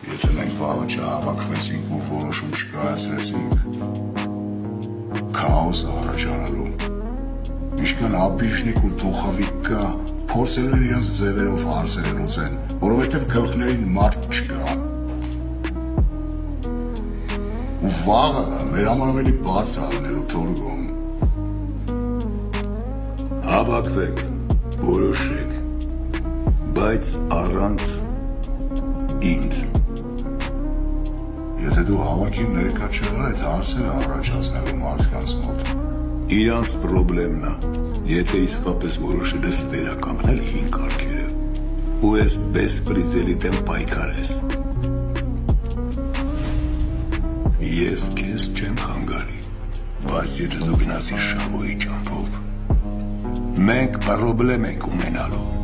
Եթե մենք վաղը չհավաքվեցինք ու որոշում չկայացրեցինք, քաոս առաջանալու։ Ինչքան աբիժնիկ ու դոխավիկ կա, փորձելու են իրենց ձևերով հարցերը լուծեն, որովհետև գլխներին մարդ չկա։ Ու վաղը մեր համար ավելի բարդ է լինելու Թորգոն։ Հավաքվեք, որոշեք, բայց առանց ինձ։ Եթե դու հավաքին ներկա չեղար այդ հարցերը առաջացնելու մարդկանց մոտ։ Իրանց պրոբլեմն է, եթե իսկապես որոշել ես վերականգնել հին կարգերը, ու ես բեսպրիձելի դեմ պայքարես։ Ես քեզ չեմ խանգարի, բայց եթե դու գնացիր Շավոյի ճամփով, մենք պրոբլեմ ենք ունենալու։